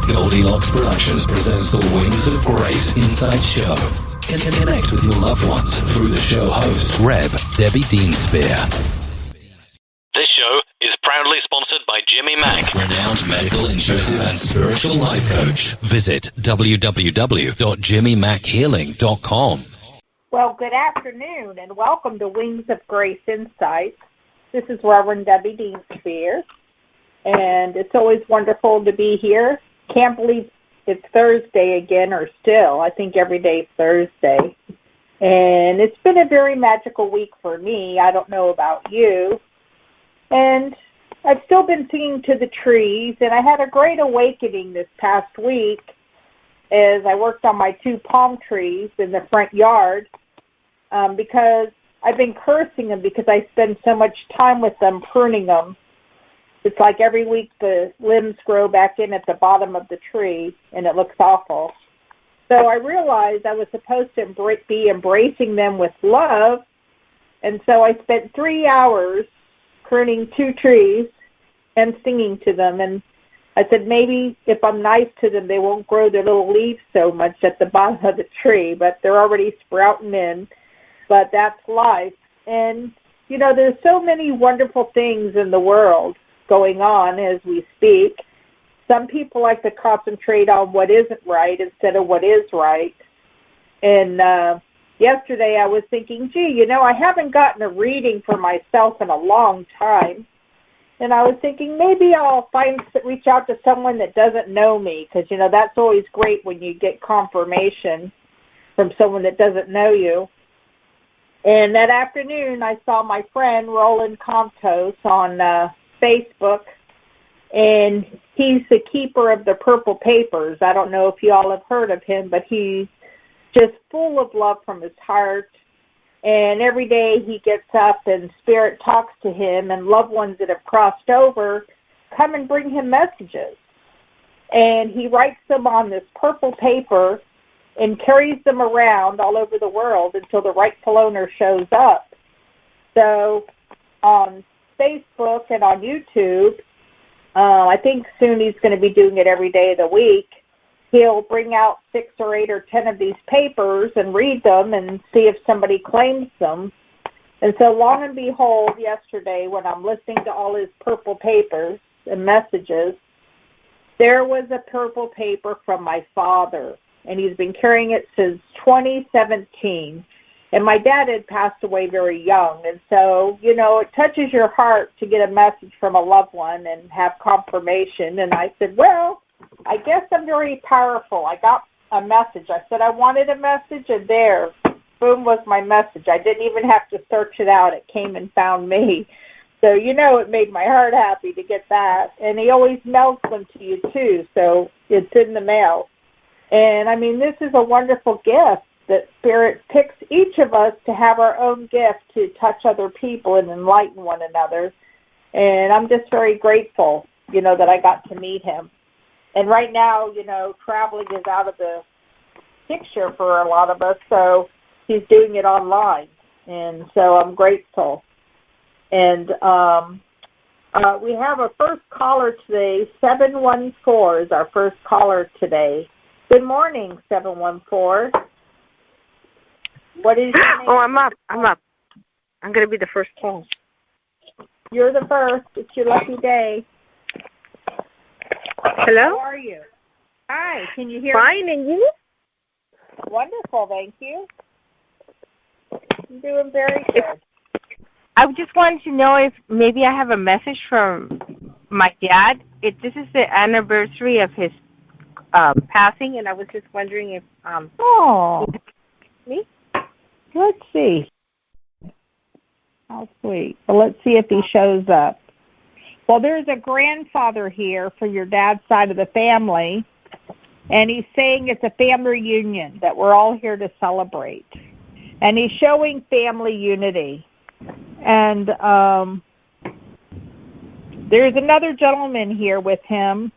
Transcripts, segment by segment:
Goldilocks Productions presents the Wings of Grace Inside Show. Connect with your loved ones through the show host, Rev. Debbie Dienstbier. This show is proudly sponsored by Jimmy Mack, renowned medical, intuitive, and spiritual life coach. Visit www.jimmymackhealing.com. Well, good afternoon, and welcome to Wings of Grace Insights. This is Reverend Debbie Dienstbier, and it's always wonderful to be here. Can't believe it's Thursday again, or still. I think every day is Thursday. And it's been a very magical week for me. I don't know about you. And I've still been singing to the trees, and I had a great awakening this past week as I worked on my 2 palm trees in the front yard because I've been cursing them because I spend so much time with them, pruning them. It's like every week the limbs grow back in at the bottom of the tree, and it looks awful. So I realized I was supposed to be embracing them with love, and so I spent 3 hours pruning 2 trees and singing to them. And I said, maybe if I'm nice to them, they won't grow their little leaves so much at the bottom of the tree, but they're already sprouting in. But that's life. And, you know, there's so many wonderful things in the world going on as we speak. Some people like to concentrate on what isn't right instead of what is right. And yesterday I was thinking, gee, you know, I haven't gotten a reading for myself in a long time. And I was thinking maybe I'll reach out to someone that doesn't know me, because, you know, that's always great when you get confirmation from someone that doesn't know you. And that afternoon I saw my friend Roland Comptos on Facebook, and he's the keeper of the Purple Papers. I don't know if you all have heard of him, but he's just full of love from his heart. And every day he gets up and Spirit talks to him, and loved ones that have crossed over come and bring him messages. And he writes them on this purple paper and carries them around all over the world until the rightful owner shows up. So on Facebook and on YouTube, I think soon he's going to be doing it every day of the week. He'll bring out 6 or 8 or 10 of these papers and read them and see if somebody claims them. And so long and behold, yesterday when I'm listening to all his purple papers and messages, there was a purple paper from my father, and he's been carrying it since 2017. And my dad had passed away very young, and so, you know, it touches your heart to get a message from a loved one and have confirmation. And I said, well, I guess I'm very powerful. I got a message. I said I wanted a message, and there, boom, was my message. I didn't even have to search it out. It came and found me. So, you know, it made my heart happy to get that. And he always mails them to you, too, so it's in the mail. And, I mean, this is a wonderful gift that Spirit picks each of us to have our own gift to touch other people and enlighten one another. And I'm just very grateful, you know, that I got to meet him. And right now, you know, traveling is out of the picture for a lot of us, so he's doing it online. And so I'm grateful. And we have a first caller today. 714 is our first caller today. Good morning, 714. What is your name? Oh, I'm up. I'm going to be the first call. You're the first. It's your lucky day. Hello? How are you? Hi. Can you hear me? Fine, and you? Wonderful, thank you. I'm doing very good. I just wanted to know if maybe I have a message from my dad. This is the anniversary of his passing, and I was just wondering if... me? Let's see. How sweet. Well, let's see if he shows up. Well, there's a grandfather here for your dad's side of the family, and he's saying it's a family reunion that we're all here to celebrate. And he's showing family unity. And there's another gentleman here with him,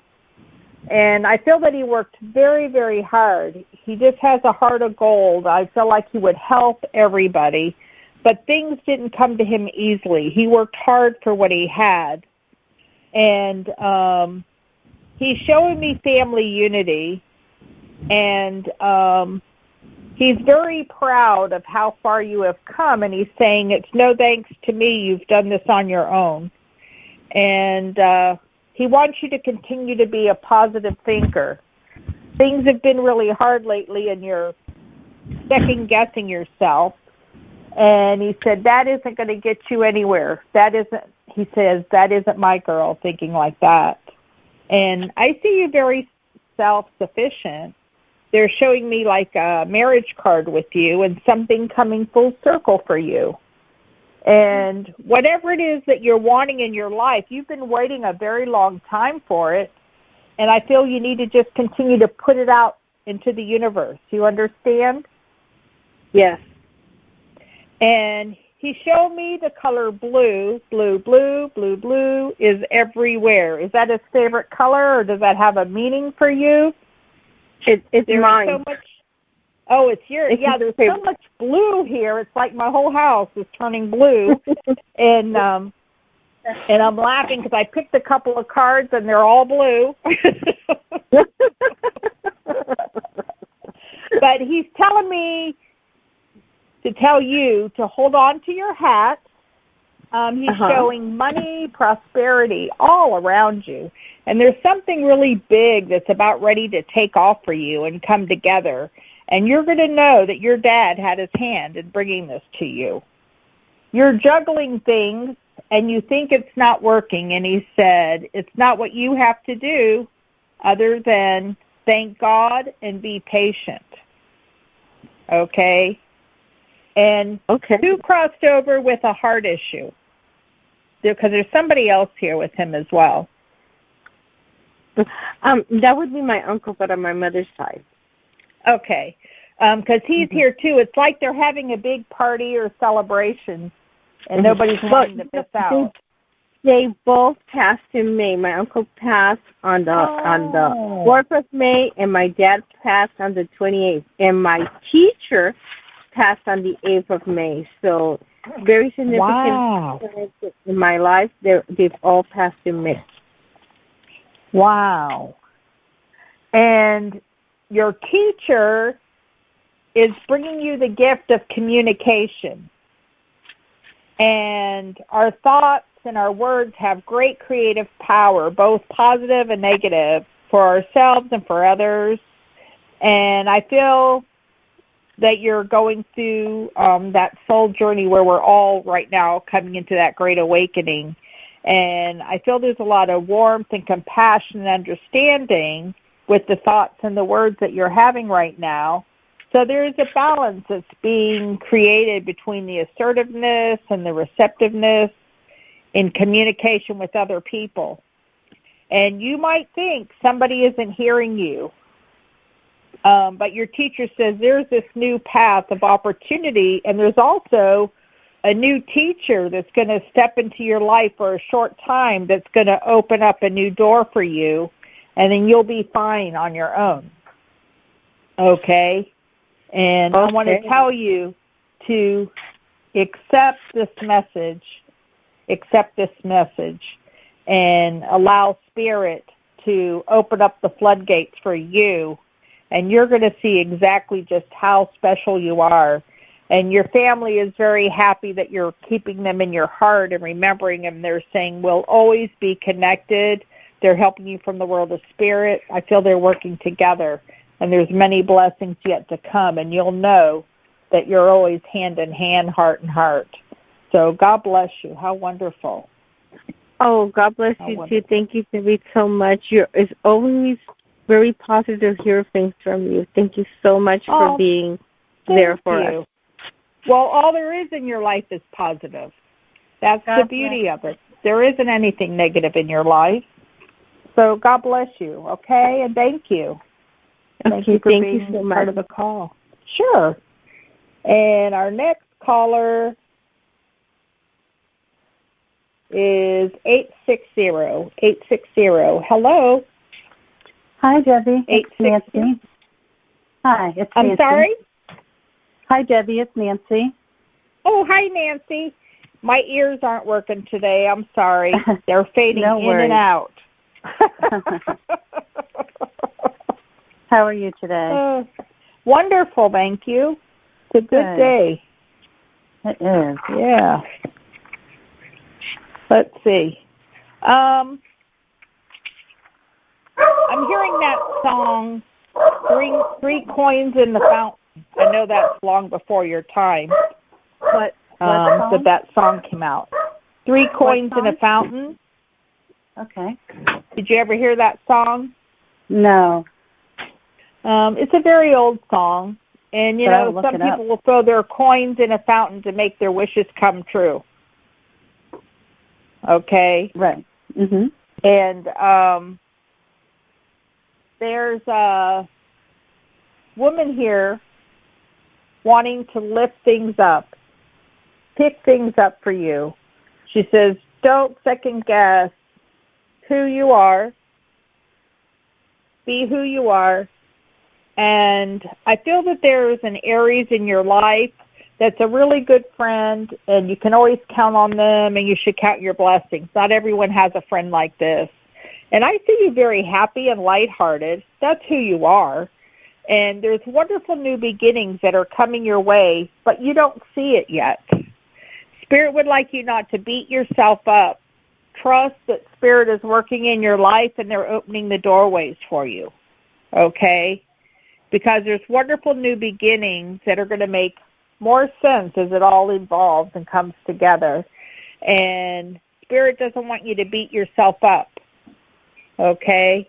and I feel that he worked very, very hard. He just has a heart of gold. I feel like he would help everybody, but things didn't come to him easily. He worked hard for what he had. And he's showing me family unity, and he's very proud of how far you have come, and he's saying it's no thanks to me, you've done this on your own. And he wants you to continue to be a positive thinker. Things have been really hard lately, and you're second-guessing yourself. And he said, that isn't going to get you anywhere. He says, that isn't my girl thinking like that. And I see you very self-sufficient. They're showing me like a marriage card with you and something coming full circle for you. And whatever it is that you're wanting in your life, you've been waiting a very long time for it. And I feel you need to just continue to put it out into the universe. You understand? Yes. And he showed me the color blue. Blue is everywhere. Is that his favorite color, or does that have a meaning for you? It's mine. So much. Oh, it's yours. Yeah, there's so much blue here. It's like my whole house is turning blue. And I'm laughing because I picked a couple of cards and they're all blue. But he's telling me to tell you to hold on to your hat. He's showing money, prosperity all around you. And there's something really big that's about ready to take off for you and come together. And you're going to know that your dad had his hand in bringing this to you. You're juggling things, and you think it's not working. And he said, it's not what you have to do other than thank God and be patient. Okay? And who crossed over with a heart issue? Because there's somebody else here with him as well. That would be my uncle, but on my mother's side. Okay. Because he's here, too. It's like they're having a big party or celebration, and nobody's wanting to miss out. They both passed in May. My uncle passed on the 4th of May, and my dad passed on the 28th. And my teacher passed on the 8th of May. So very significant in my life. They've all passed in May. Wow. And your teacher is bringing you the gift of communication. And our thoughts and our words have great creative power, both positive and negative, for ourselves and for others. And I feel that you're going through that soul journey where we're all right now coming into that great awakening. And I feel there's a lot of warmth and compassion and understanding with the thoughts and the words that you're having right now. So there's a balance that's being created between the assertiveness and the receptiveness in communication with other people. And you might think somebody isn't hearing you, but your teacher says there's this new path of opportunity, and there's also a new teacher that's going to step into your life for a short time that's going to open up a new door for you, and then you'll be fine on your own. Okay? And I want to tell you to accept this message, and allow Spirit to open up the floodgates for you, and you're going to see exactly just how special you are. And your family is very happy that you're keeping them in your heart and remembering them. They're saying, we'll always be connected. They're helping you from the world of spirit. I feel they're working together. And there's many blessings yet to come. And you'll know that you're always hand in hand, heart in heart. So God bless you. How wonderful. Oh, God bless you, too. Thank you, Debbie, so much. It's always very positive to hear things from you. Thank you so much for being there for us. Well, all there is in your life is positive. That's the beauty of it. There isn't anything negative in your life. So God bless you, okay? And thank you. Thank you for being so part of the call. Sure. And our next caller is 860. 860. Hello. Hi, Debbie. It's Nancy. Hi, it's Nancy. I'm sorry? Hi, Debbie. It's Nancy. Oh, hi, Nancy. My ears aren't working today. I'm sorry. They're fading in and out. How are you today? Wonderful, thank you. It's a good day. It is. Yeah. Let's see. I'm hearing that song, Three Coins in the Fountain. I know that's long before your time. What song? That song came out. Three Coins in a Fountain. Okay. Did you ever hear that song? No. It's a very old song. And, some people will throw their coins in a fountain to make their wishes come true. Okay? Right. Mm-hmm. And there's a woman here wanting to lift things up, pick things up for you. She says, don't second guess who you are. Be who you are. And I feel that there is an Aries in your life that's a really good friend, and you can always count on them, and you should count your blessings. Not everyone has a friend like this. And I see you very happy and lighthearted. That's who you are. And there's wonderful new beginnings that are coming your way, but you don't see it yet. Spirit would like you not to beat yourself up. Trust that Spirit is working in your life, and they're opening the doorways for you. Okay? Because there's wonderful new beginnings that are going to make more sense as it all evolves and comes together. And Spirit doesn't want you to beat yourself up, okay?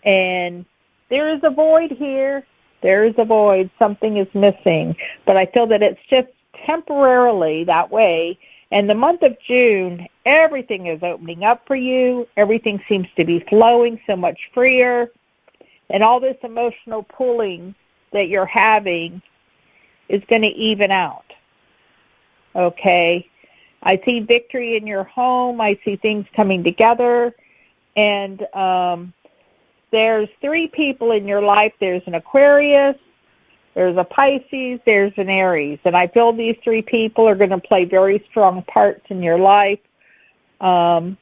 And there is a void here. There is a void. Something is missing. But I feel that it's just temporarily that way. And the month of June, everything is opening up for you. Everything seems to be flowing so much freer. And all this emotional pulling that you're having is going to even out, okay? I see victory in your home. I see things coming together. And there's 3 people in your life. There's an Aquarius, there's a Pisces, there's an Aries. And I feel these 3 people are going to play very strong parts in your life. Even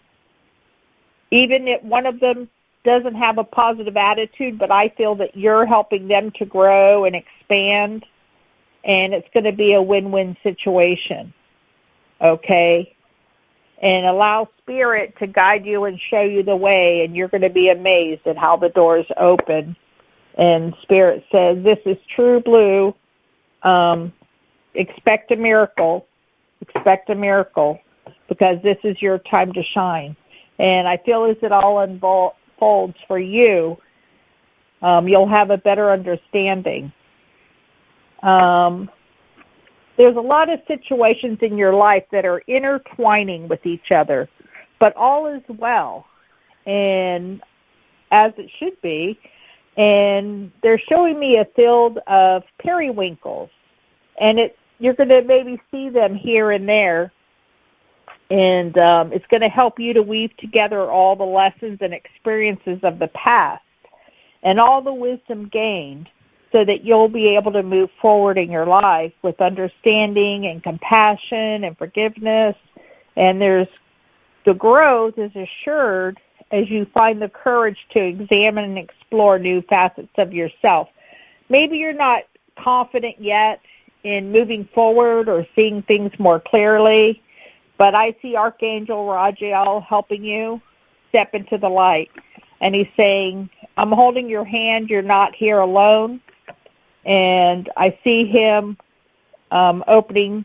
if one of them doesn't have a positive attitude, but I feel that you're helping them to grow and expand, and it's going to be a win-win situation, okay? And allow Spirit to guide you and show you the way, and you're going to be amazed at how the doors open. And Spirit says, this is true blue. Expect a miracle. Expect a miracle, because this is your time to shine. And I feel as it all unfolds for you, you'll have a better understanding. There's a lot of situations in your life that are intertwining with each other, but all is well, and as it should be. And they're showing me a field of periwinkles, and you're going to maybe see them here and there. And it's going to help you to weave together all the lessons and experiences of the past and all the wisdom gained, so that you'll be able to move forward in your life with understanding and compassion and forgiveness. And the growth is assured as you find the courage to examine and explore new facets of yourself. Maybe you're not confident yet in moving forward or seeing things more clearly, but I see Archangel Rajiel helping you step into the light. And he's saying, I'm holding your hand. You're not here alone. And I see him opening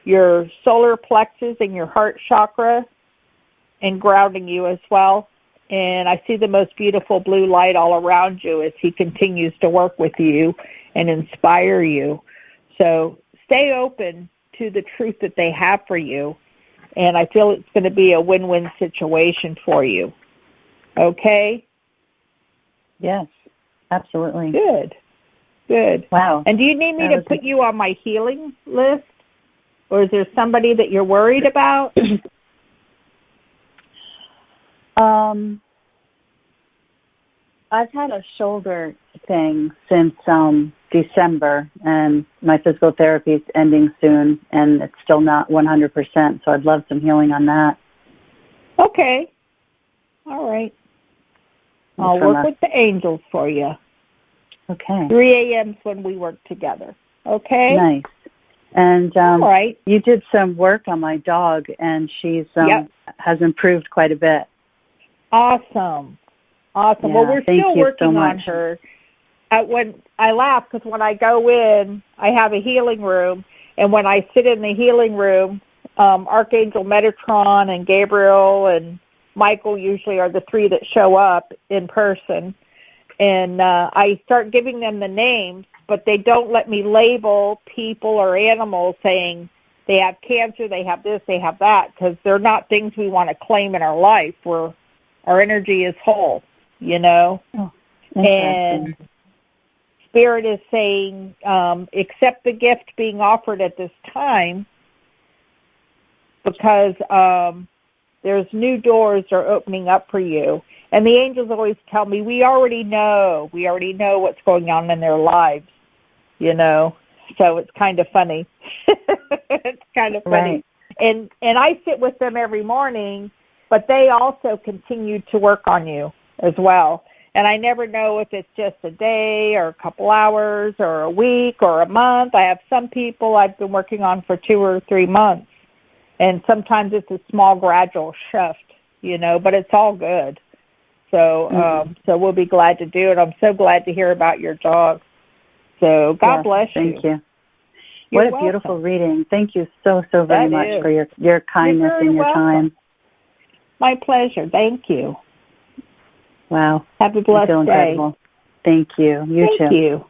your solar plexus and your heart chakra and grounding you as well. And I see the most beautiful blue light all around you as he continues to work with you and inspire you. So stay open to the truth that they have for you. And I feel it's going to be a win-win situation for you. Okay? Yes, absolutely. Good. Good. Wow. And do you need me to put you on my healing list? Or is there somebody that you're worried about? I've had a shoulder thing since December, and my physical therapy is ending soon, and it's still not 100%, so I'd love some healing on that. Okay. All right. I'll work with the angels for you. Okay. 3 a.m. is when we work together. Okay? Nice. And all right. You did some work on my dog, and she's has improved quite a bit. Awesome. Yeah, well, we're still working on her. When I laugh, because when I go in, I have a healing room, and when I sit in the healing room, Archangel Metatron and Gabriel and Michael usually are the 3 that show up in person. And I start giving them the names, but they don't let me label people or animals saying they have cancer, they have this, they have that, because they're not things we want to claim in our life where our energy is whole, you know. Oh, and Spirit is saying, accept the gift being offered at this time, because there's new doors are opening up for you. And the angels always tell me, we already know what's going on in their lives, you know. So it's kind of funny. It's kind of funny. Right. And I sit with them every morning, but they also continue to work on you as well. And I never know if it's just a day or a couple hours or a week or a month. I have some people I've been working on for 2 or 3 months. And sometimes it's a small, gradual shift, you know, but it's all good. So so we'll be glad to do it. I'm so glad to hear about your dog. So God bless you. Thank you. What a beautiful reading. Thank you so very much for your kindness and your time. My pleasure. Thank you. Wow. Have a blessed day. Incredible. Thank you. You too. Thank you.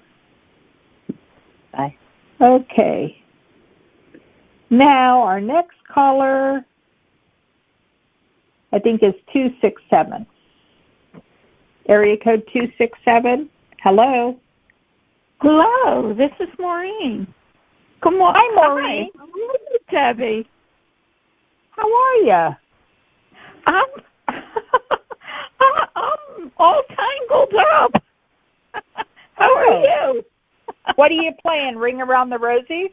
Bye. Okay. Now, our next caller, I think, is 267. Area code 267. Hello. Hello, this is Maureen. Good morning. Hi, Maureen. Hi, Debbie. How are you? I'm all tangled up. How are you? What are you playing, Ring Around the Rosies?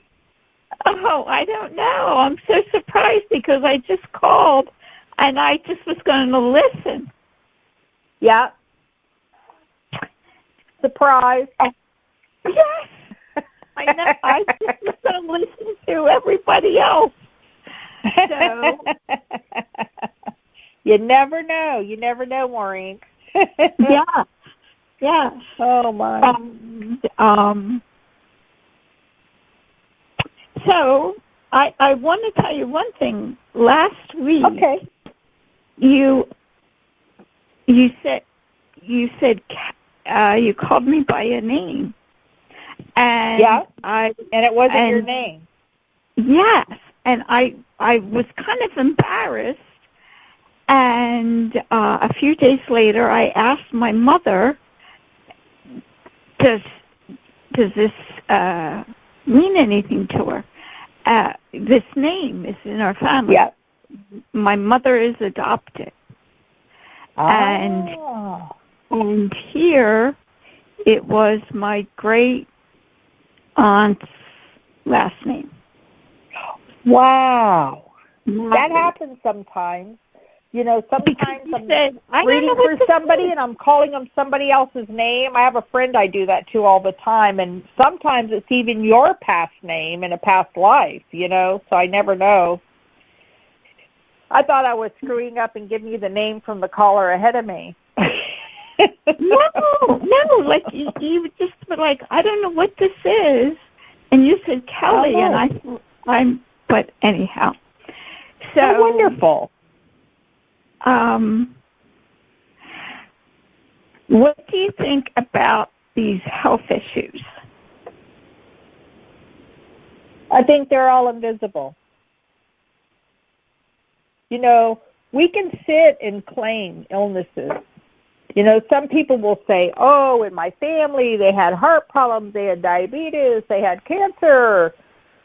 Oh, I don't know. I'm so surprised because I just called and I just was going to listen. Yeah. Surprise. Yes. I know. I just was going to listen to everybody else. So. You never know. You never know, Maureen. Yeah. Yeah. Oh, my. So I want to tell you one thing. Last week, okay, you said you called me by a name, and it wasn't your name. Yes, and I was kind of embarrassed. And a few days later, I asked my mother, "Does this mean anything to her? This name is in our family." Yeah. My mother is adopted. Oh. And here it was my great aunt's last name. Wow. That happens sometimes. You know, sometimes I'm reading for somebody and I'm calling them somebody else's name. I have a friend I do that to all the time, and sometimes it's even your past name in a past life, you know, so I never know. I thought I was screwing up and giving you the name from the caller ahead of me. No, like you just were like, I don't know what this is, and you said Kelly, and but anyhow. So wonderful. What do you think about these health issues? I think they're all invisible. You know, we can sit and claim illnesses. You know, some people will say, oh, in my family they had heart problems, they had diabetes, they had cancer.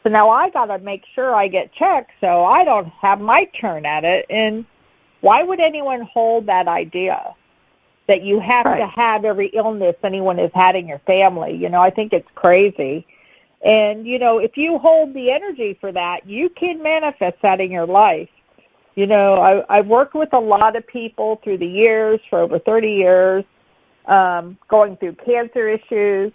So now I got to make sure I get checked so I don't have my turn at it. And why would anyone hold that idea that you have to have every illness anyone has had in your family? You know, I think it's crazy. And, you know, if you hold the energy for that, you can manifest that in your life. You know, I've worked with a lot of people through the years, for over 30 years, going through cancer issues.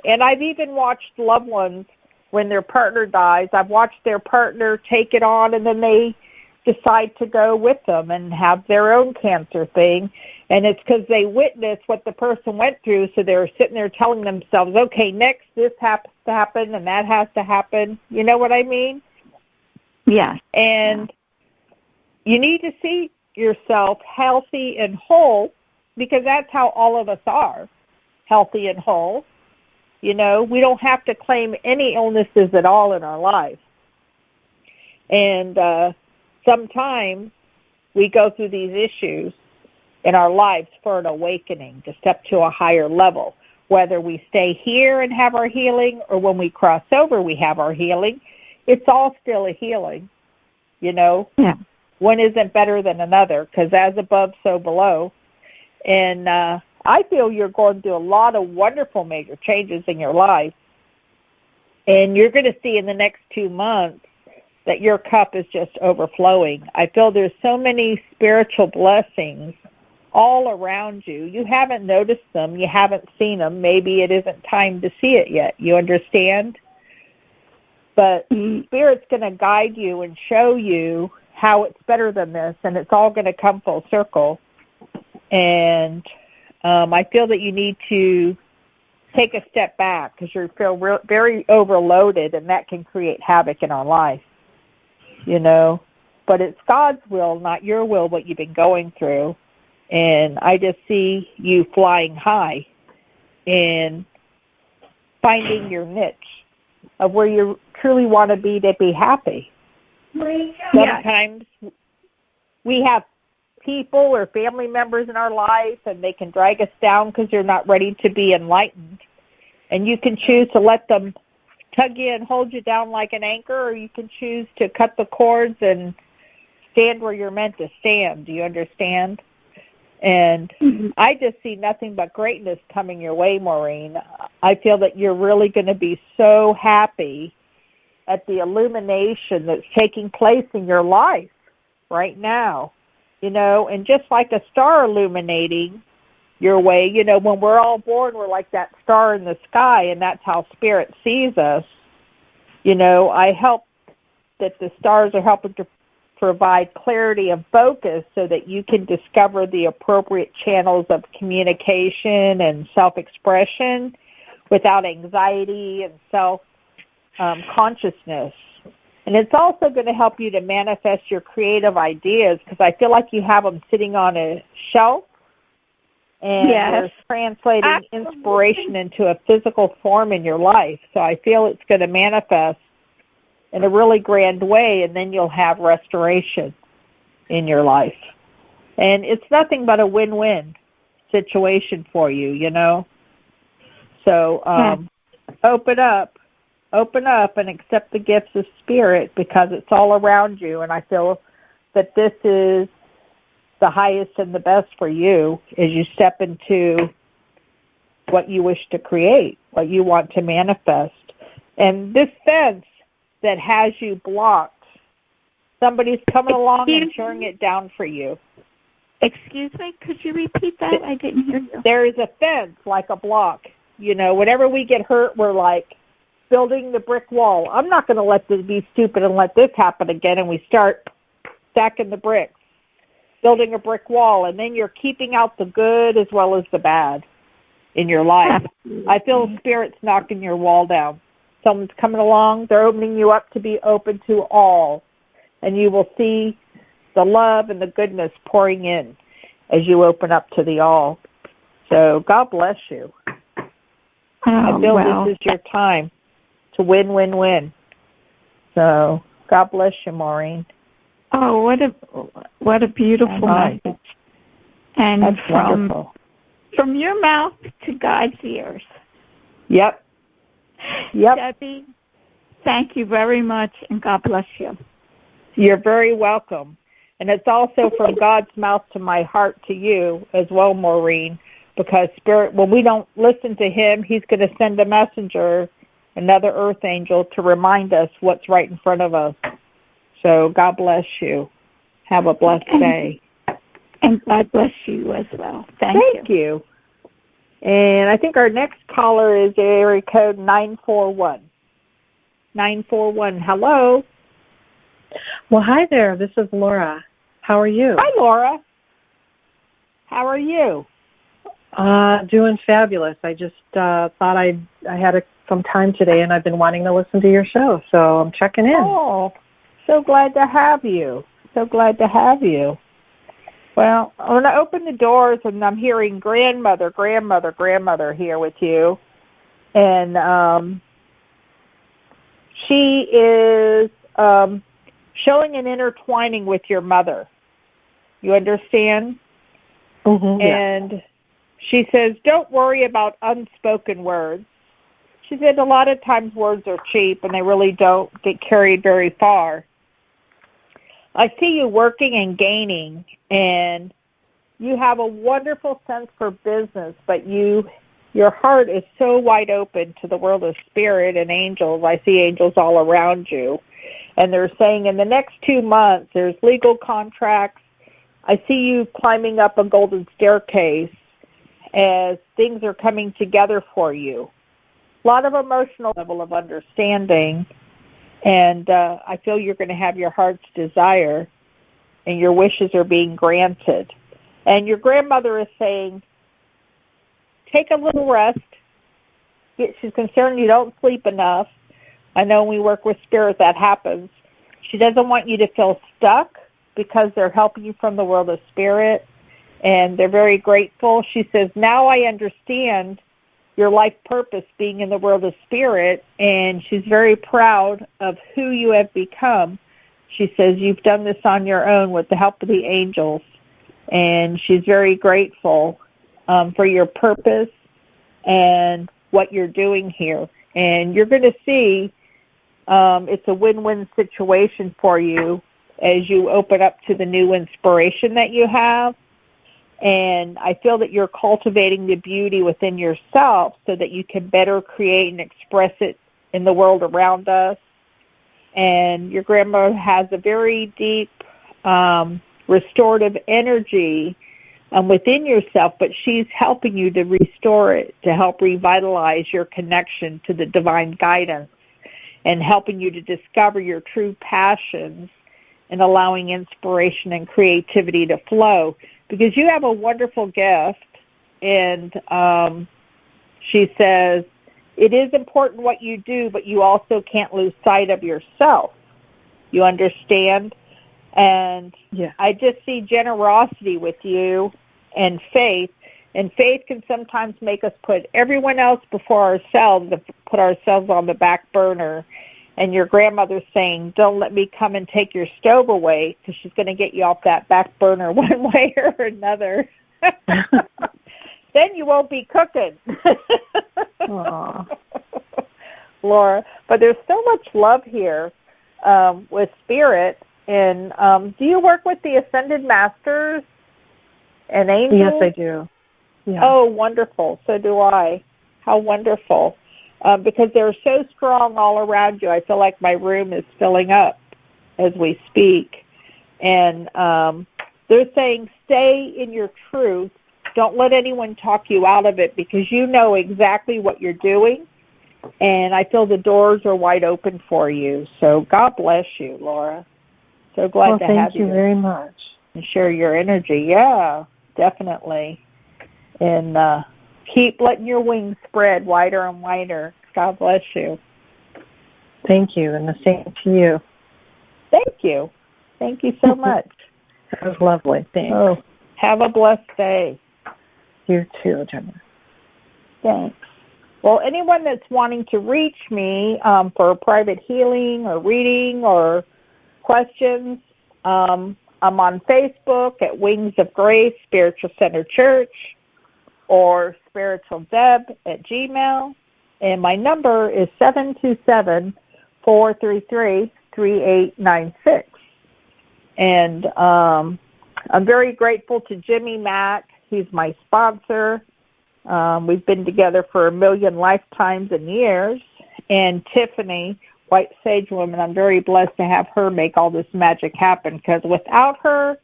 And I've even watched loved ones, when their partner dies, I've watched their partner take it on, and then they decide to go with them and have their own cancer thing. And it's because they witnessed what the person went through, so they're sitting there telling themselves, okay, next this has to happen and that has to happen. You know what I mean? Yeah. And you need to see yourself healthy and whole, because that's how all of us are, healthy and whole. You know, we don't have to claim any illnesses at all in our life. And sometimes we go through these issues in our lives for an awakening, to step to a higher level. Whether we stay here and have our healing, or when we cross over we have our healing, it's all still a healing, you know. Yeah. One isn't better than another, because as above, so below. And I feel you're going through a lot of wonderful major changes in your life. And you're going to see in the next 2 months that your cup is just overflowing. I feel there's so many spiritual blessings all around you. You haven't noticed them. You haven't seen them. Maybe it isn't time to see it yet. You understand? But Spirit's going to guide you and show you how it's better than this, and it's all going to come full circle. And I feel that you need to take a step back, because you feel very overloaded, and that can create havoc in our life, you know. But it's God's will, not your will, what you've been going through. And I just see you flying high and finding your niche of where you truly want to be happy. Sometimes we have people or family members in our life, and they can drag us down because they're not ready to be enlightened. And you can choose to let them tug you and hold you down like an anchor, or you can choose to cut the cords and stand where you're meant to stand. Do you understand? And I just see nothing but greatness coming your way, Maureen. I feel that you're really going to be so happy at the illumination that's taking place in your life right now, you know. And just like a star illuminating your way, you know, when we're all born, we're like that star in the sky, and that's how Spirit sees us. You know, I hope that the stars are helping to provide clarity of focus so that you can discover the appropriate channels of communication and self-expression without anxiety and self-consciousness. And it's also going to help you to manifest your creative ideas, because I feel like you have them sitting on a shelf, and they're translating inspiration into a physical form in your life. So I feel it's going to manifest in a really grand way, and then you'll have restoration in your life. And it's nothing but a win-win situation for you, you know. So open up and accept the gifts of Spirit, because it's all around you. And I feel that this is the highest and the best for you as you step into what you wish to create, what you want to manifest. And this fence that has you blocked, somebody's coming along and tearing it down for you. Excuse me, could you repeat that? I didn't hear you. There is a fence, like a block. You know, whenever we get hurt, we're like building the brick wall. I'm not going to let this be stupid and let this happen again. And we start stacking the bricks, building a brick wall, and then you're keeping out the good as well as the bad in your life. I feel Spirit's knocking your wall down. Someone's coming along, they're opening you up to be open to all. And you will see the love and the goodness pouring in as you open up to the all. So God bless you. I feel this is your time to win, win, win. So God bless you, Maureen. Oh, what a beautiful message. And that's wonderful. From your mouth to God's ears. Yep. Debbie, thank you very much, and God bless you. You're very welcome. And it's also from God's mouth to my heart to you as well, Maureen, because Spirit, when we don't listen to Him, He's going to send a messenger, another earth angel, to remind us what's right in front of us. So God bless you. Have a blessed day. And God bless you as well. Thank you. And I think our next caller is area code 941. 941, hello. Well, hi there. This is Laura. How are you? Hi, Laura. How are you? Doing fabulous. I just thought I had some time today, and I've been wanting to listen to your show, so I'm checking in. Oh, so glad to have you. So glad to have you. Well, I'm going to open the doors, and I'm hearing grandmother here with you. And she is showing an intertwining with your mother. You understand? Mm-hmm, yeah. And she says, don't worry about unspoken words. She said a lot of times words are cheap, and they really don't get carried very far. I see you working and gaining, and you have a wonderful sense for business, but your heart is so wide open to the world of spirit and angels. I see angels all around you, and they're saying in the next 2 months there's legal contracts. I see you climbing up a golden staircase as things are coming together for you. A lot of emotional level of understanding. And I feel you're going to have your heart's desire, and your wishes are being granted. And your grandmother is saying, take a little rest. She's concerned you don't sleep enough. I know when we work with spirit that happens. She doesn't want you to feel stuck because they're helping you from the world of spirit, and they're very grateful. She says, now I understand your life purpose being in the world of spirit, and she's very proud of who you have become. She says you've done this on your own with the help of the angels, and she's very grateful for your purpose and what you're doing here. And you're going to see it's a win-win situation for you as you open up to the new inspiration that you have. And I feel that you're cultivating the beauty within yourself so that you can better create and express it in the world around us. And your grandma has a very deep restorative energy within yourself, but she's helping you to restore it, to help revitalize your connection to the divine guidance and helping you to discover your true passions and allowing inspiration and creativity to flow. Because you have a wonderful gift, and she says, it is important what you do, but you also can't lose sight of yourself. You understand? And yeah. I just see generosity with you and faith can sometimes make us put everyone else before ourselves, put ourselves on the back burner. And your grandmother's saying, don't let me come and take your stove away, because she's going to get you off that back burner one way or another. Then you won't be cooking. Laura, but there's so much love here with spirit. And do you work with the Ascended Masters and angels? Yes, I do. Yeah. Oh, wonderful. So do I. How wonderful. Because they're so strong all around you. I feel like my room is filling up as we speak. And they're saying, stay in your truth. Don't let anyone talk you out of it, because you know exactly what you're doing. And I feel the doors are wide open for you. So God bless you, Laura. So glad to have you. Thank you very much. And share your energy. Yeah, definitely. And keep letting your wings spread wider and wider. God bless you. Thank you, and the same to you. Thank you. Thank you so much. That was lovely. Thanks. Oh, have a blessed day. You too, Gemma. Thanks. Well, anyone that's wanting to reach me for private healing or reading or questions, I'm on Facebook at Wings of Grace Spiritual Center Church, or spiritualdeb@gmail.com. And my number is 727-433-3896. And I'm very grateful to Jimmy Mack. He's my sponsor. We've been together for 1,000,000 lifetimes and years. And Tiffany, White Sage Woman, I'm very blessed to have her make all this magic happen, because without her,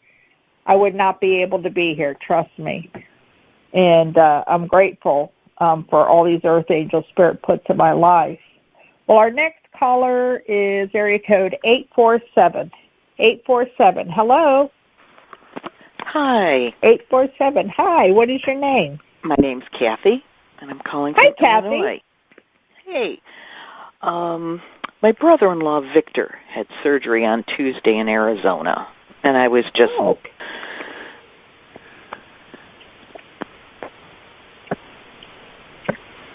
I would not be able to be here. Trust me. And I'm grateful for all these Earth Angel Spirit puts in my life. Well, our next caller is area code 847. 847. Hello. Hi. 847. Hi. What is your name? My name's Kathy, and I'm calling from Hi, Kathy. Illinois. Hey. My brother-in-law, Victor, had surgery on Tuesday in Arizona, and I was just... Oh.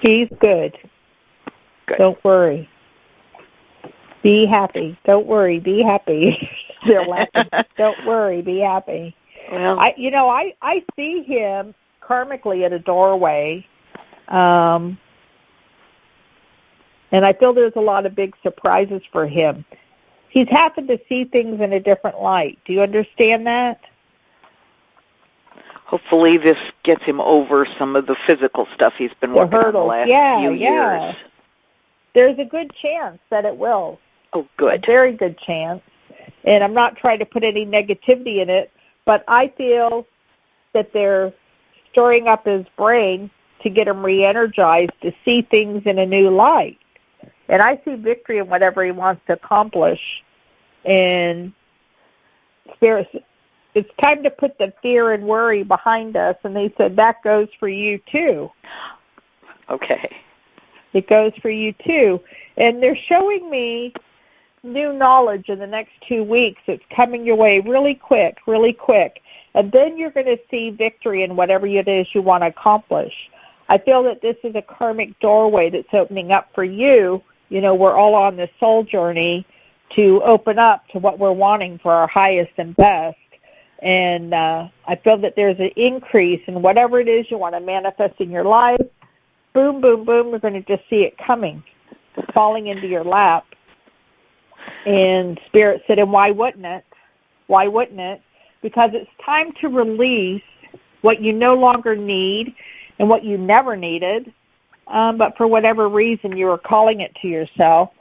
He's good. Good. Don't worry. Be happy. Don't worry. Be happy. They're laughing. Don't worry. Be happy. Well, I see him karmically at a doorway, and I feel there's a lot of big surprises for him. He's happened to see things in a different light. Do you understand that? hopefully this gets him over some of the physical stuff he's been working on the last few years. There's a good chance that it will. Oh, good. A very good chance. And I'm not trying to put any negativity in it, but I feel that they're storing up his brain to get him re-energized to see things in a new light. And I see victory in whatever he wants to accomplish. And it's time to put the fear and worry behind us. And they said, that goes for you too. Okay. It goes for you too. And they're showing me new knowledge in the next 2 weeks. It's coming your way really quick, really quick. And then you're going to see victory in whatever it is you want to accomplish. I feel that this is a karmic doorway that's opening up for you. You know, we're all on this soul journey to open up to what we're wanting for our highest and best. And I feel that there's an increase in whatever it is you want to manifest in your life. Boom, boom, boom, we're going to just see it coming, falling into your lap. And Spirit said, and why wouldn't it? Why wouldn't it? Because it's time to release what you no longer need and what you never needed, but for whatever reason you were calling it to yourself.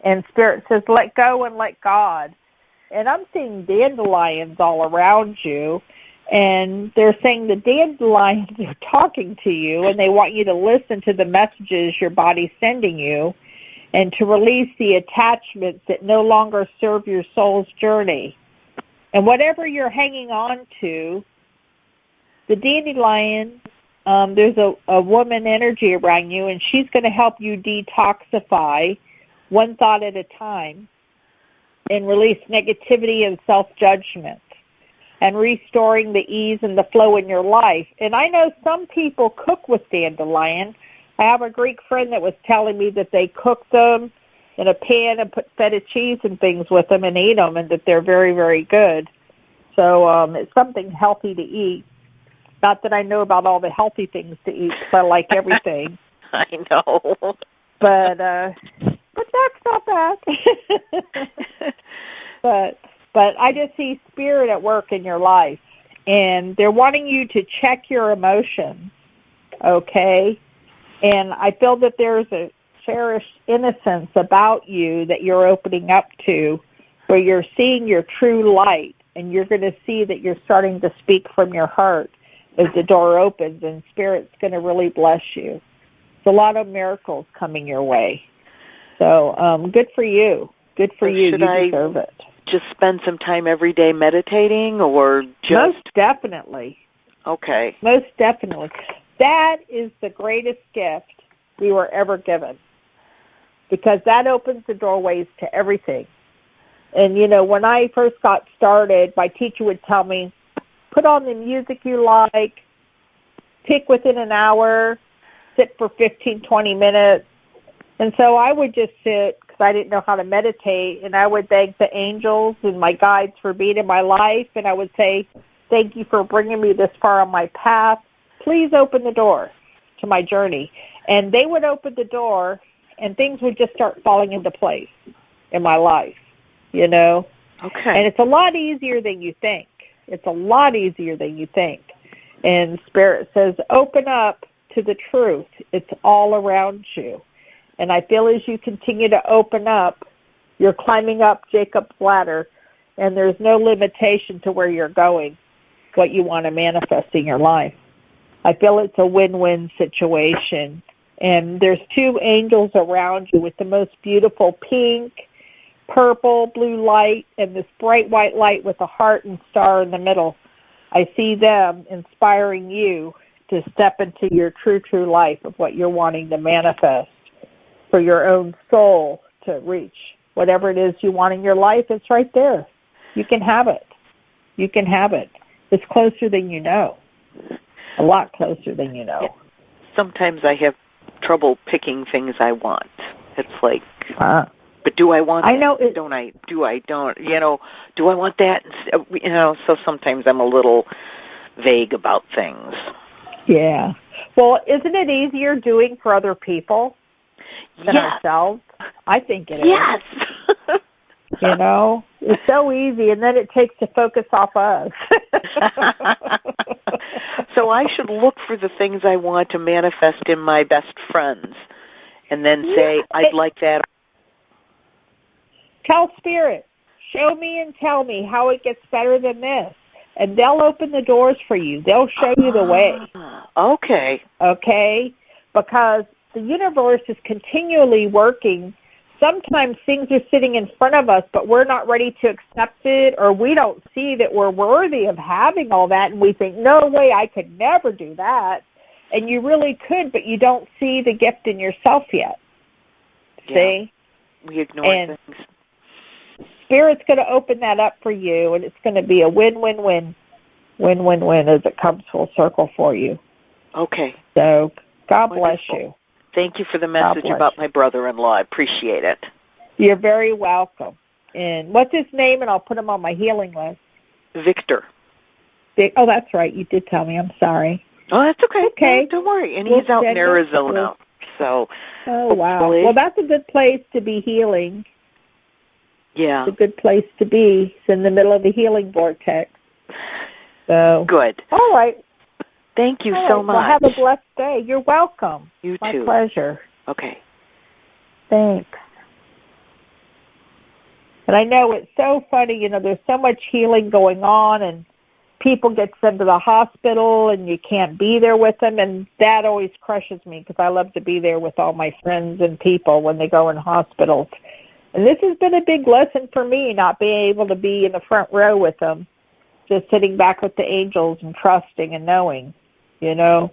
And Spirit says, let go and let God. And I'm seeing dandelions all around you, and they're saying the dandelions are talking to you, and they want you to listen to the messages your body's sending you and to release the attachments that no longer serve your soul's journey. And whatever you're hanging on to, the dandelion, there's a woman energy around you, and she's going to help you detoxify one thought at a time and release negativity and self-judgment and restoring the ease and the flow in your life. And I know some people cook with dandelion. I have a Greek friend that was telling me that they cook them in a pan and put feta cheese and things with them and eat them, and that they're very, very good. So it's something healthy to eat. Not that I know about all the healthy things to eat, because I like everything. I know. But that's not bad. But I just see Spirit at work in your life, and they're wanting you to check your emotions, okay? And I feel that there's a cherished innocence about you that you're opening up to, where you're seeing your true light, and you're going to see that you're starting to speak from your heart as the door opens, and Spirit's going to really bless you. It's a lot of miracles coming your way. So good for you. Good for you. You deserve it. Just spend some time every day meditating, or just... Most definitely. Okay. Most definitely. That is the greatest gift we were ever given, because that opens the doorways to everything. And, you know, when I first got started, my teacher would tell me, put on the music you like, pick within an hour, sit for 15, 20 minutes. And so I would just sit, because I didn't know how to meditate, and I would thank the angels and my guides for being in my life, and I would say, thank you for bringing me this far on my path. Please open the door to my journey. And they would open the door, and things would just start falling into place in my life, you know. Okay. And it's a lot easier than you think. It's a lot easier than you think. And Spirit says, open up to the truth. It's all around you. And I feel as you continue to open up, you're climbing up Jacob's ladder, and there's no limitation to where you're going, what you want to manifest in your life. I feel it's a win-win situation. And there's two angels around you with the most beautiful pink, purple, blue light, and this bright white light with a heart and star in the middle. I see them inspiring you to step into your true life of what you're wanting to manifest for your own soul to reach. Whatever it is you want in your life, it's right there. You can have it. You can have it. It's closer than you know. A lot closer than you know. Yeah. Sometimes I have trouble picking things I want. It's like, but do I want that? Know don't I? Do I don't? You know, do I want that? You know, so sometimes I'm a little vague about things. Yeah. Well, isn't it easier doing for other people than ourselves? I think it is. Yes. You know, it's so easy, and then it takes the focus off us. So I should look for the things I want to manifest in my best friends, and then say, I'd like that. Tell Spirit, show me and tell me how it gets better than this. And they'll open the doors for you. They'll show you the way. Okay. Okay? Because the universe is continually working. Sometimes things are sitting in front of us, but we're not ready to accept it, or we don't see that we're worthy of having all that, and we think, no way, I could never do that. And you really could, but you don't see the gift in yourself yet. Yeah. See? We ignore things. Spirit's going to open that up for you, and it's going to be a win-win-win as it comes full circle for you. Okay. So God bless Wonderful. you. Thank you for the message about my brother-in-law. I appreciate it. You're very welcome. And what's his name? And I'll put him on my healing list. Victor. Oh, that's right. You did tell me. I'm sorry. Oh, that's okay. Okay. No, don't worry. And he's out in Arizona. So. Oh, wow. Well, that's a good place to be healing. Yeah. It's a good place to be. It's in the middle of the healing vortex. So. Good. All right. Thank you so much. Well, have a blessed day. You're welcome. You My too. pleasure. Okay. Thanks. And I know it's so funny, you know, there's so much healing going on, and people get sent to the hospital, and you can't be there with them, and that always crushes me because I love to be there with all my friends and people when they go in hospitals. And this has been a big lesson for me, not being able to be in the front row with them, just sitting back with the angels and trusting and knowing, you know.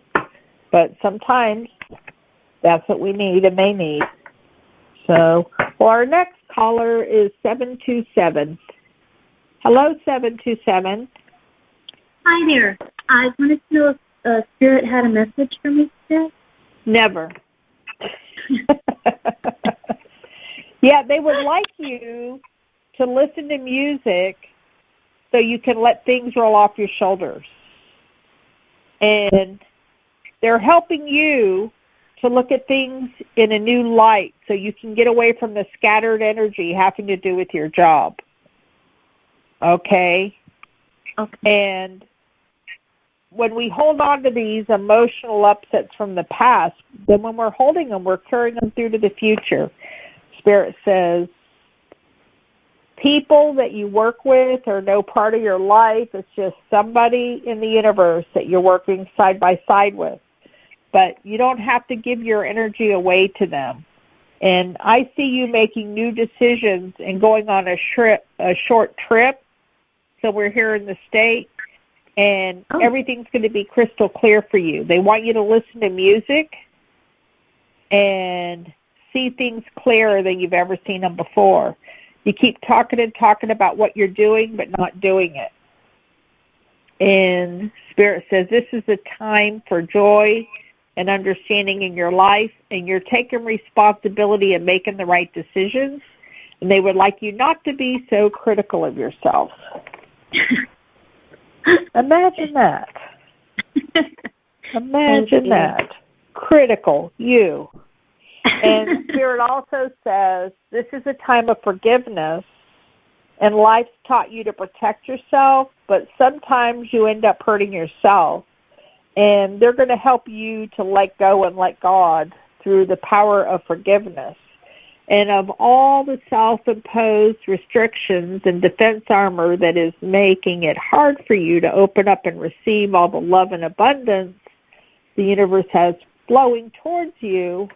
But sometimes that's what we need and they need. So, well, our next caller is 727. Hello, 727. Hi there. I wanted to know if Spirit had a message for me today. Never. Yeah, they would like you to listen to music so you can let things roll off your shoulders. And they're helping you to look at things in a new light so you can get away from the scattered energy having to do with your job. Okay? And when we hold on to these emotional upsets from the past, then when we're holding them, we're carrying them through to the future. Spirit says, people that you work with are no part of your life. It's just somebody in the universe that you're working side by side with. But you don't have to give your energy away to them. And I see you making new decisions and going on a short trip. So we're here in the States, and everything's going to be crystal clear for you. They want you to listen to music and see things clearer than you've ever seen them before. You keep talking and talking about what you're doing, but not doing it. And Spirit says this is a time for joy and understanding in your life, and you're taking responsibility and making the right decisions, and they would like you not to be so critical of yourself. Imagine that. Imagine that. Critical, you. And Spirit also says this is a time of forgiveness, and life's taught you to protect yourself, but sometimes you end up hurting yourself. And they're going to help you to let go and let God through the power of forgiveness. And of all the self-imposed restrictions and defense armor that is making it hard for you to open up and receive all the love and abundance, the universe has flowing towards you,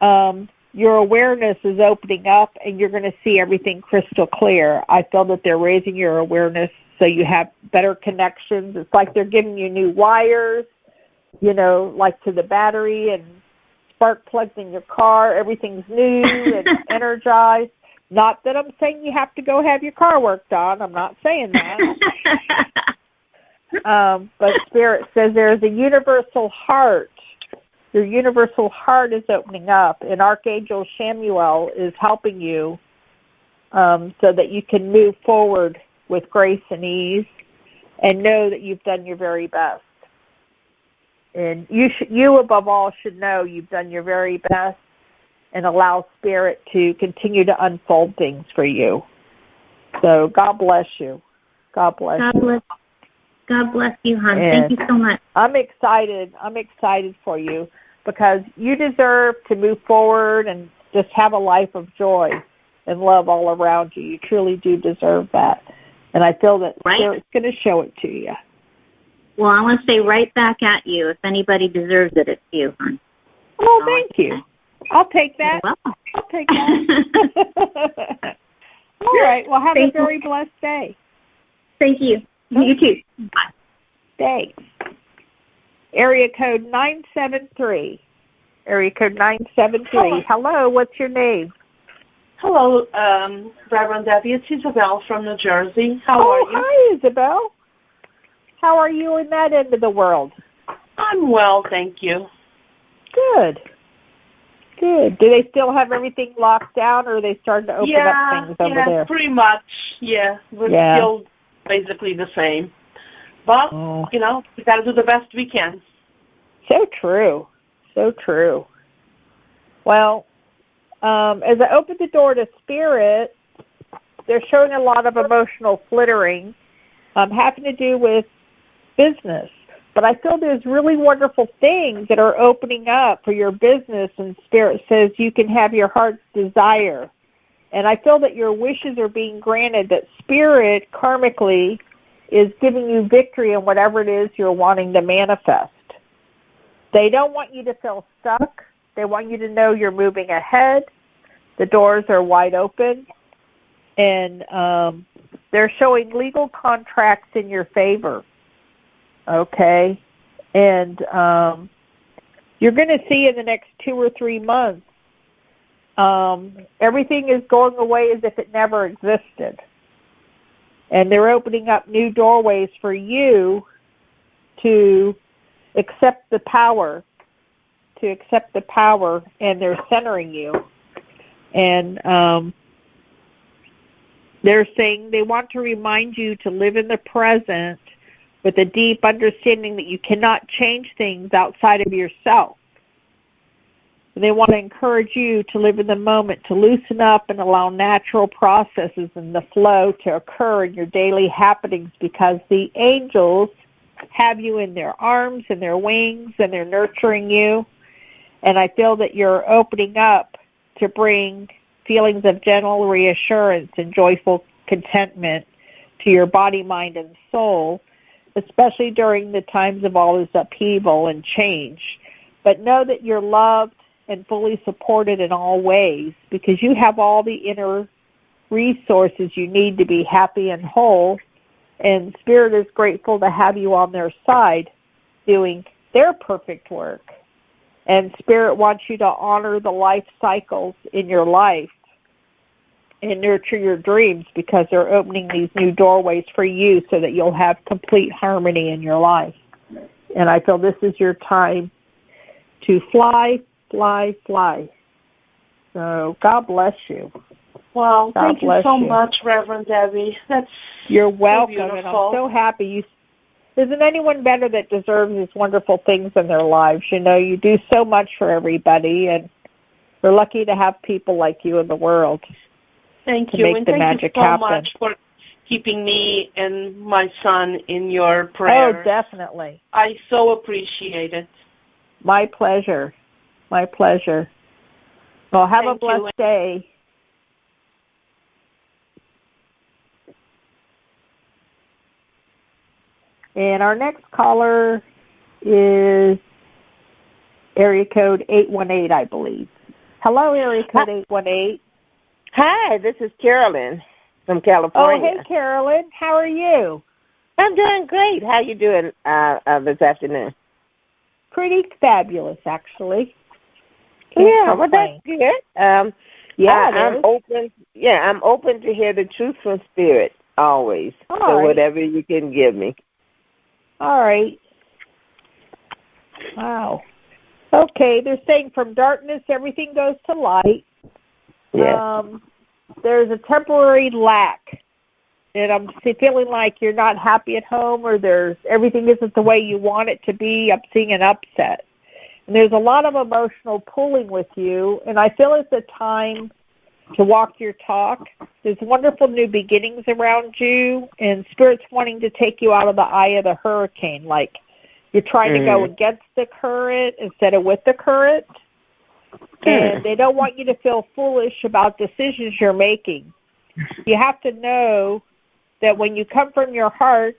your awareness is opening up and you're going to see everything crystal clear. I feel that they're raising your awareness so you have better connections. It's like they're giving you new wires, like to the battery and spark plugs in your car. Everything's new and energized. Not that I'm saying you have to go have your car worked on. I'm not saying that. But Spirit says there's a universal heart. Your universal heart is opening up, and Archangel Samuel is helping you so that you can move forward with grace and ease and know that you've done your very best. And you above all should know you've done your very best and allow Spirit to continue to unfold things for you. So God bless you. God bless you. God bless you, hon. Thank you so much. I'm excited for you because you deserve to move forward and just have a life of joy and love all around you. You truly do deserve that. And I feel that Spirit's going to show it to you. Well, I want to say right back at you. If anybody deserves it, it's you, hon. Oh, thank you. I'll take that. I'll take that. All right. Well, have a very blessed day. Thank you. You too. Bye. Thanks. Area code 973. Area code 973. Hello, what's your name? Hello, Reverend Debbie. It's Isabel from New Jersey. How are you? Hi, Isabel. How are you in that end of the world? I'm well, thank you. Good. Good. Do they still have everything locked down, or are they starting to open up things over there? Yeah, pretty much. Yeah, we're still basically the same. But, we got to do the best we can. So true. So true. Well, as I open the door to Spirit, they're showing a lot of emotional flittering having to do with business. But I feel there's really wonderful things that are opening up for your business, and Spirit says you can have your heart's desire. And I feel that your wishes are being granted, that Spirit karmically is giving you victory in whatever it is you're wanting to manifest. They don't want you to feel stuck. They want you to know you're moving ahead. The doors are wide open. And they're showing legal contracts in your favor. Okay? And you're going to see in the next 2 or 3 months, everything is going away as if it never existed. And they're opening up new doorways for you to accept the power, and they're centering you. And they're saying they want to remind you to live in the present with a deep understanding that you cannot change things outside of yourself. They want to encourage you to live in the moment, to loosen up and allow natural processes and the flow to occur in your daily happenings, because the angels have you in their arms and their wings, and they're nurturing you. And I feel that you're opening up to bring feelings of gentle reassurance and joyful contentment to your body, mind, and soul, especially during the times of all this upheaval and change. But know that you're loved and fully supported in all ways, because you have all the inner resources you need to be happy and whole, and Spirit is grateful to have you on their side doing their perfect work. And Spirit wants you to honor the life cycles in your life and nurture your dreams, because they're opening these new doorways for you so that you'll have complete harmony in your life. And I feel this is your time to fly, fly, fly. So God bless you. Well, thank you so much, Reverend Debbie. You're welcome, so and I'm so happy. Isn't anyone better that deserves these wonderful things in their lives? You know, you do so much for everybody, and we're lucky to have people like you in the world. Thank you, and thank you so much for keeping me and my son in your prayers. Oh, definitely. I so appreciate it. My pleasure. My pleasure. Well, have a blessed day. And our next caller is area code 818, I believe. Hello, area code 818. Hi, this is Carolyn from California. Oh, hey, Carolyn. How are you? I'm doing great. How you doing this afternoon? Pretty fabulous, actually. Well, that's good. I'm open. Yeah, I'm open to hear the truth from Spirit always. Whatever you can give me. All right. Wow. Okay, they're saying from darkness everything goes to light. Yeah. There's a temporary lack, and I'm feeling like you're not happy at home, or everything isn't the way you want it to be. I'm seeing an upset. And there's a lot of emotional pulling with you, and I feel it's a time to walk your talk. There's wonderful new beginnings around you, and Spirit's wanting to take you out of the eye of the hurricane, like you're trying to go against the current instead of with the current. And they don't want you to feel foolish about decisions you're making. You have to know that when you come from your heart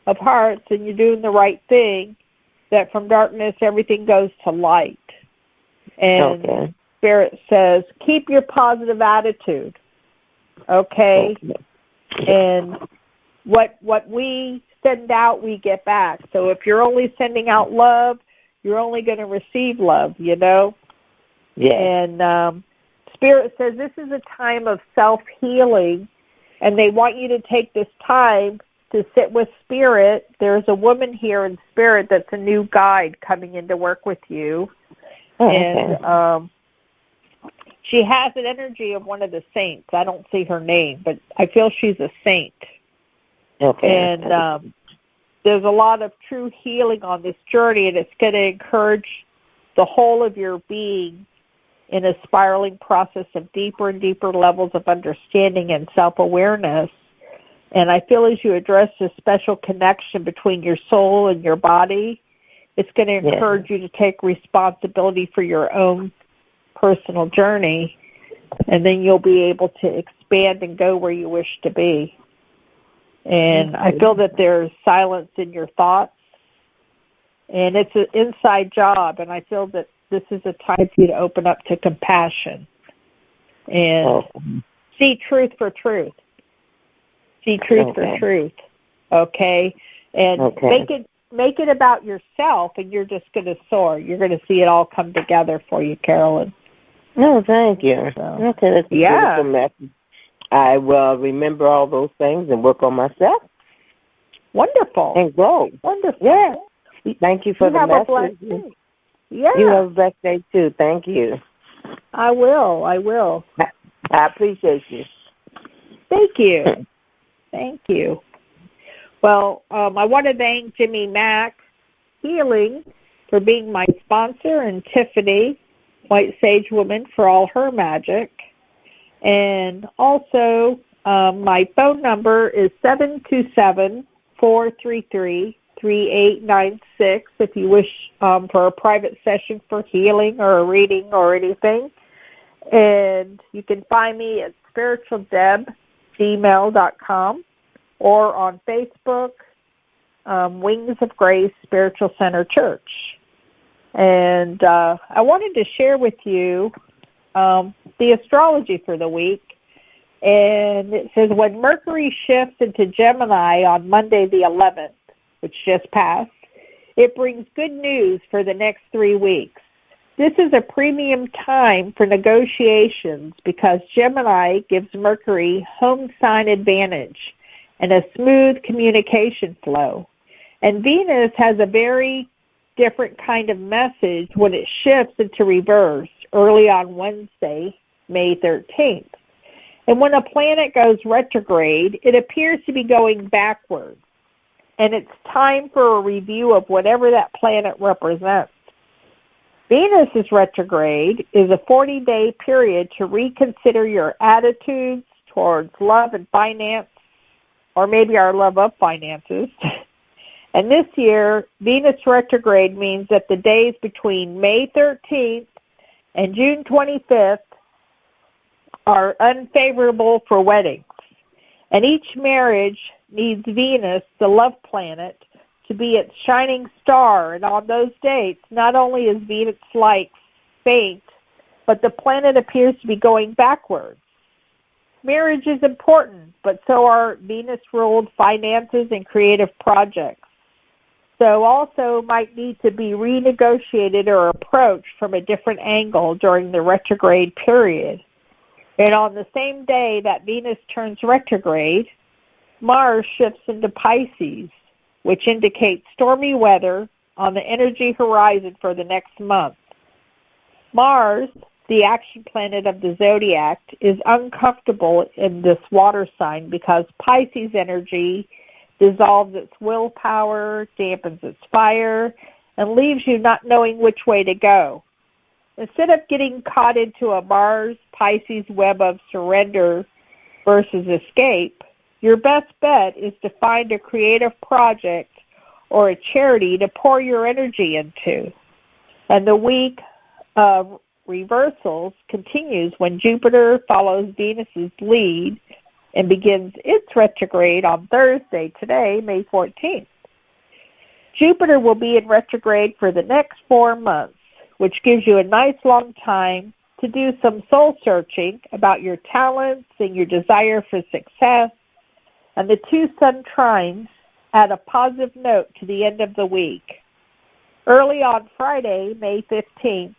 of hearts and you're doing the right thing, that from darkness everything goes to light. And Spirit says, keep your positive attitude, okay? And what we send out, we get back. So if you're only sending out love, you're only going to receive love, you know? Yeah. And Spirit says this is a time of self-healing, and they want you to take this time to sit with Spirit. There's a woman here in Spirit that's a new guide coming in to work with you. And she has an energy of one of the saints. I don't see her name, but I feel she's a saint. And there's a lot of true healing on this journey, and it's going to encourage the whole of your being in a spiraling process of deeper and deeper levels of understanding and self-awareness. And I feel as you address this special connection between your soul and your body, it's going to encourage you to take responsibility for your own personal journey, and then you'll be able to expand and go where you wish to be. And I feel that there's silence in your thoughts, and it's an inside job, and I feel that this is a time for you to open up to compassion and see truth for truth. See truth for truth, okay? And make it about yourself, and you're just going to soar. You're going to see it all come together for you, Carolyn. No, thank you. That's a beautiful message. I will remember all those things and work on myself. Wonderful. And grow. Wonderful. Yeah. Thank you for the message. Have a blessed day. Yeah. You have a blessed day, too. Thank you. I will. I appreciate you. Thank you. Thank you. Well, I want to thank Jimmy Mack Healing for being my sponsor, and Tiffany, White Sage Woman, for all her magic. And also, my phone number is 727-433-3896 if you wish for a private session for healing or a reading or anything. And you can find me at spiritualdeb@gmail.com or on Facebook, Wings of Grace Spiritual Center Church. And I wanted to share with you the astrology for the week. And it says, when Mercury shifts into Gemini on Monday the 11th, which just passed, it brings good news for the next 3 weeks. This is a premium time for negotiations because Gemini gives Mercury home sign advantage and a smooth communication flow. And Venus has a very different kind of message when it shifts into reverse early on Wednesday, May 13th. And when a planet goes retrograde, it appears to be going backwards. And it's time for a review of whatever that planet represents. Venus's retrograde is a 40-day period to reconsider your attitudes towards love and finance, or maybe our love of finances. And this year, Venus retrograde means that the days between May 13th and June 25th are unfavorable for weddings. And each marriage needs Venus, the love planet, to be its shining star, and on those dates, not only is Venus' light faint, but the planet appears to be going backwards. Marriage is important, but so are Venus-ruled finances and creative projects. So also might need to be renegotiated or approached from a different angle during the retrograde period. And on the same day that Venus turns retrograde, Mars shifts into Pisces, which indicates stormy weather on the energy horizon for the next month. Mars, the action planet of the zodiac, is uncomfortable in this water sign because Pisces energy dissolves its willpower, dampens its fire, and leaves you not knowing which way to go. Instead of getting caught into a Mars-Pisces web of surrender versus escape, your best bet is to find a creative project or a charity to pour your energy into. And the week of reversals continues when Jupiter follows Venus's lead and begins its retrograde on Thursday, today, May 14th. Jupiter will be in retrograde for the next 4 months, which gives you a nice long time to do some soul searching about your talents and your desire for success. And the 2 sun trines add a positive note to the end of the week. Early on Friday, May 15th,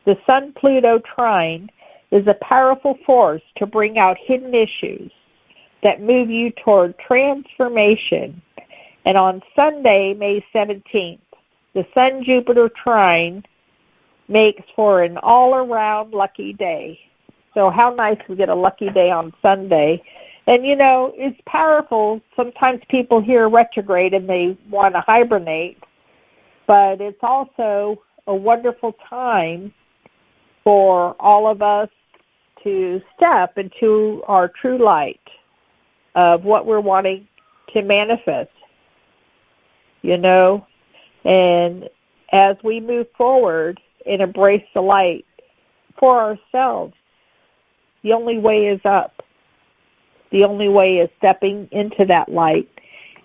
the Sun-Pluto trine is a powerful force to bring out hidden issues that move you toward transformation. And on Sunday, May 17th, the Sun-Jupiter trine makes for an all-around lucky day. So how nice we get a lucky day on Sunday. And, you know, it's powerful. Sometimes people hear retrograde and they want to hibernate, but it's also a wonderful time for all of us to step into our true light of what we're wanting to manifest, you know. And as we move forward and embrace the light for ourselves, the only way is up. The only way is stepping into that light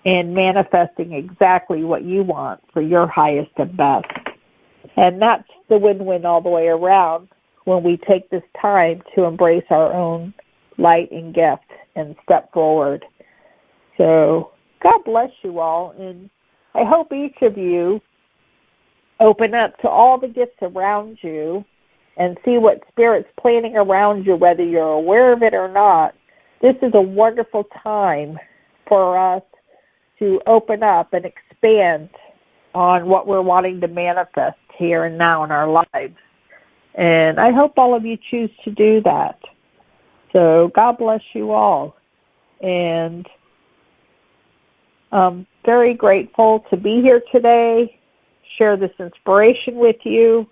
and manifesting exactly what you want for your highest and best. And that's the win-win all the way around when we take this time to embrace our own light and gift and step forward. So God bless you all, and I hope each of you open up to all the gifts around you and see what Spirit's planning around you, whether you're aware of it or not. This is a wonderful time for us to open up and expand on what we're wanting to manifest here and now in our lives. And I hope all of you choose to do that. So God bless you all. And I'm very grateful to be here today, share this inspiration with you.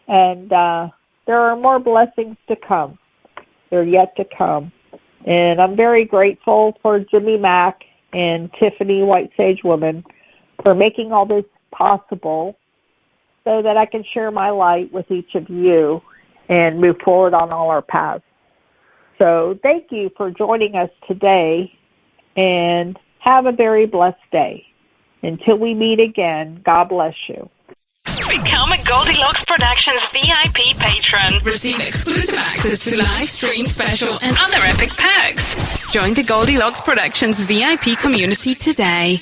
And there are more blessings to come. They're yet to come. And I'm very grateful for Jimmy Mack and Tiffany White Sage Woman for making all this possible so that I can share my light with each of you and move forward on all our paths. So thank you for joining us today, and have a very blessed day. Until we meet again, God bless you. Become a Goldilocks Productions VIP patron. Receive exclusive access to live stream special and other epic perks. Join the Goldilocks Productions VIP community today.